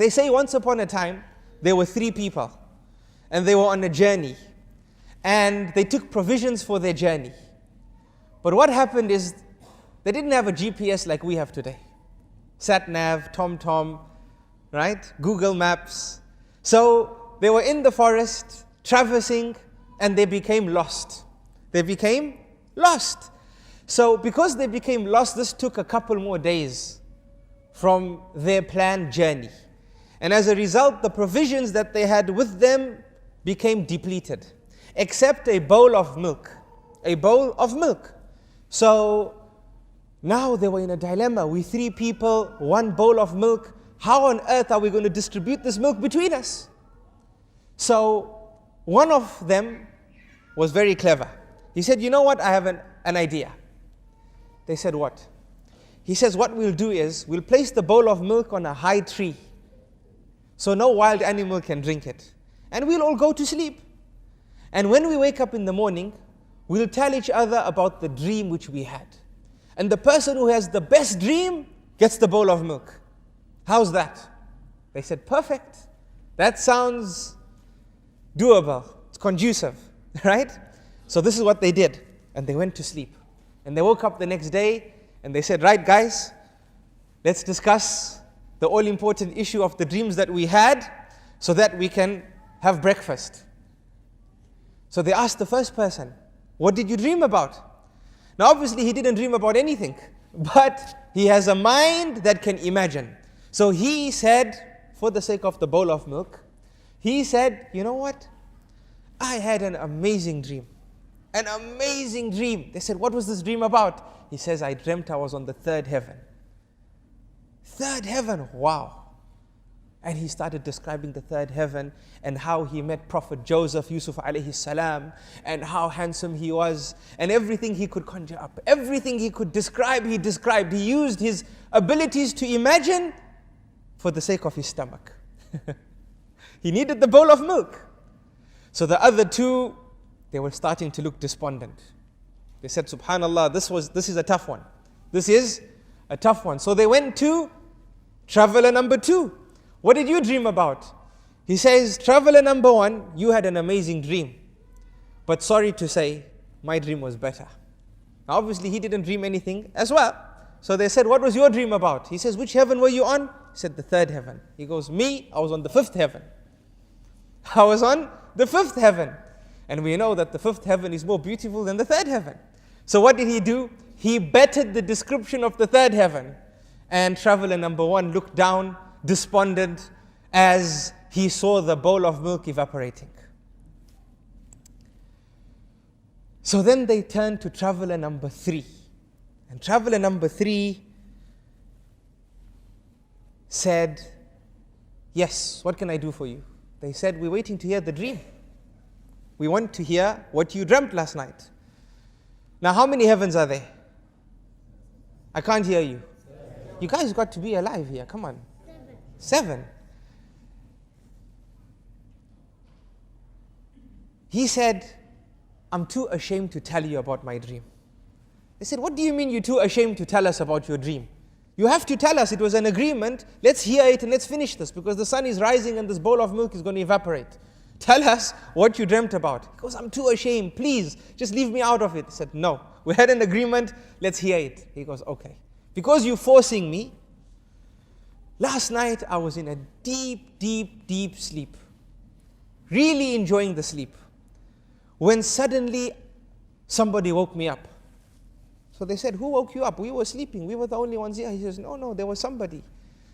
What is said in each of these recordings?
They say once upon a time, there were 3 people, and they were on a journey, and they took provisions for their journey. But what happened is, they didn't have a GPS like we have today. Sat-nav, TomTom, right? Google Maps. So they were in the forest, traversing, and they became lost. They became lost. So because they became lost, this took a couple more days from their planned journey. And as a result, the provisions that they had with them became depleted, except a bowl of milk. A bowl of milk. So now they were in a dilemma. We 3 people, 1 bowl of milk. How on earth are we going to distribute this milk between us? So one of them was very clever. He said, you know what, I have an idea. They said, what? He says, what we'll do is, we'll place the bowl of milk on a high tree, so no wild animal can drink it. And we'll all go to sleep. And when we wake up in the morning, we'll tell each other about the dream which we had. And the person who has the best dream gets the bowl of milk. How's that? They said, perfect. That sounds doable. It's conducive, right? So this is what they did. And they went to sleep. And they woke up the next day and they said, right guys, let's discuss the all-important issue of the dreams that we had so that we can have breakfast. So they asked the first person, what did you dream about? Now obviously he didn't dream about anything, but he has a mind that can imagine. So he said, for the sake of the bowl of milk, he said, you know what? I had an amazing dream. An amazing dream. They said, what was this dream about? He says, I dreamt I was on the 3rd heaven. 3rd heaven, wow. And he started describing the 3rd heaven and how he met Prophet Joseph, Yusuf alayhi salam, and how handsome he was, and everything he could conjure up, everything he could describe, he described. He used his abilities to imagine for the sake of his stomach. He needed the bowl of milk. So the other 2, they were starting to look despondent. They said, subhanallah, this is a tough one. This is a tough one. So they went to traveler number 2. What did you dream about? He says, traveler number 1, you had an amazing dream. But sorry to say, my dream was better. Now obviously he didn't dream anything as well. So they said, what was your dream about? He says, which heaven were you on? He said, the 3rd heaven. He goes, me, I was on the 5th heaven. I was on the 5th heaven. And we know that the 5th heaven is more beautiful than the 3rd heaven. So what did he do? He bettered the description of the 3rd heaven. And traveler number 1 looked down, despondent, as he saw the bowl of milk evaporating. So then they turned to traveler number 3. And traveler number 3 said, yes, what can I do for you? They said, we're waiting to hear the dream. We want to hear what you dreamt last night. Now how many heavens are there? I can't hear you. You guys got to be alive here, come on. 7. He said, I'm too ashamed to tell you about my dream. They said, what do you mean you're too ashamed to tell us about your dream? You have to tell us, it was an agreement. Let's hear it and let's finish this, because the sun is rising and this bowl of milk is going to evaporate. Tell us what you dreamt about. He goes, I'm too ashamed, please, just leave me out of it. He said, no, we had an agreement, let's hear it. He goes, okay. Because you're forcing me, last night I was in a deep, deep, deep sleep, really enjoying the sleep, when suddenly somebody woke me up. So they said, who woke you up? We were sleeping, we were the only ones here. He says, no, there was somebody.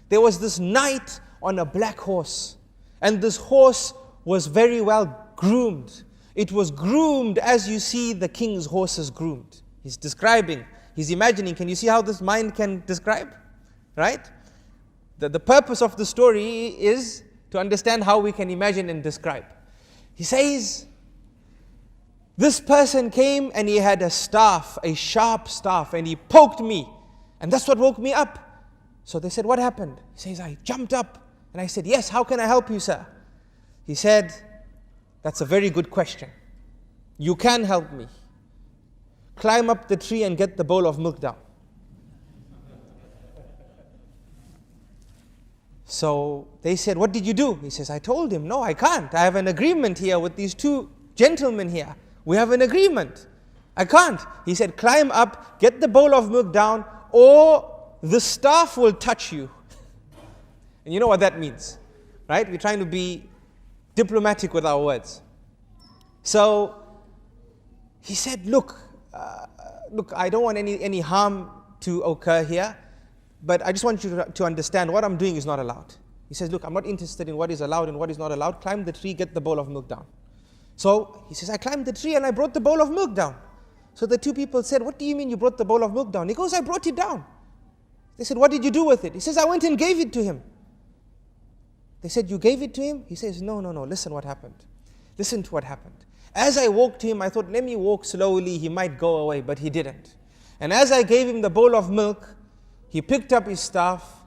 There was this knight on a black horse, and this horse was very well groomed. It was groomed as you see the king's horses groomed. He's describing, he's imagining. Can you see how this mind can describe? Right? The purpose of the story is to understand how we can imagine and describe. He says, this person came and he had a staff, a sharp staff, and he poked me. And that's what woke me up. So they said, what happened? He says, I jumped up. And I said, yes, how can I help you, sir? He said, that's a very good question. You can help me. Climb up the tree and get the bowl of milk down. So they said, what did you do? He says, I told him, no, I can't. I have an agreement here with these two gentlemen here. We have an agreement. I can't. He said, climb up, get the bowl of milk down, or the staff will touch you. And you know what that means, right? We're trying to be diplomatic with our words. So he said, look, I don't want any harm to occur here, but I just want you to understand what I'm doing is not allowed. He says, look, I'm not interested in what is allowed and what is not allowed. Climb the tree, get the bowl of milk down. So he says, I climbed the tree and I brought the bowl of milk down. So the two people said, what do you mean you brought the bowl of milk down? He goes, I brought it down. They said, what did you do with it? He says, I went and gave it to him. They said, you gave it to him? He says, no, listen what happened. Listen to what happened. As I walked to him, I thought, let me walk slowly, he might go away, but he didn't. And as I gave him the bowl of milk, he picked up his staff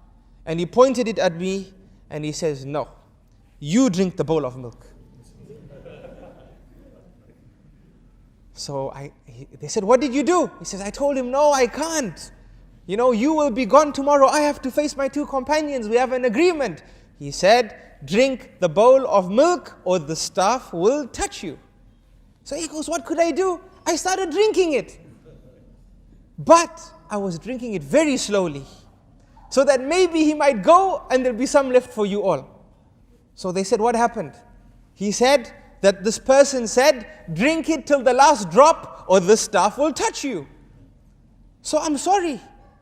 and he pointed it at me and he says, no, you drink the bowl of milk. So they said, what did you do? He says, I told him, no, I can't. You know, you will be gone tomorrow. I have to face my two companions. We have an agreement. He said, drink the bowl of milk or the staff will touch you. So he goes, what could I do? I started drinking it. But I was drinking it very slowly, so that maybe he might go and there'll be some left for you all. So they said, what happened? He said that this person said, drink it till the last drop or the staff will touch you. So I'm sorry,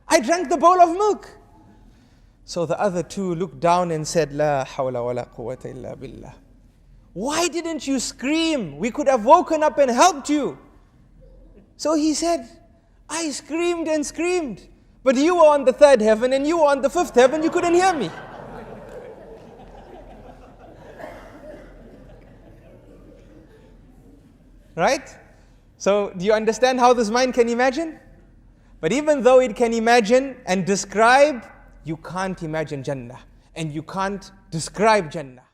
I drank the bowl of milk. So the other two looked down and said, La hawla wa la quwwata illa billah. Why didn't you scream? We could have woken up and helped you. So he said, I screamed and screamed, but you were on the third heaven and you were on the fifth heaven, you couldn't hear me. Right? So do you understand how this mind can imagine? But even though it can imagine and describe, you can't imagine Jannah and you can't describe Jannah.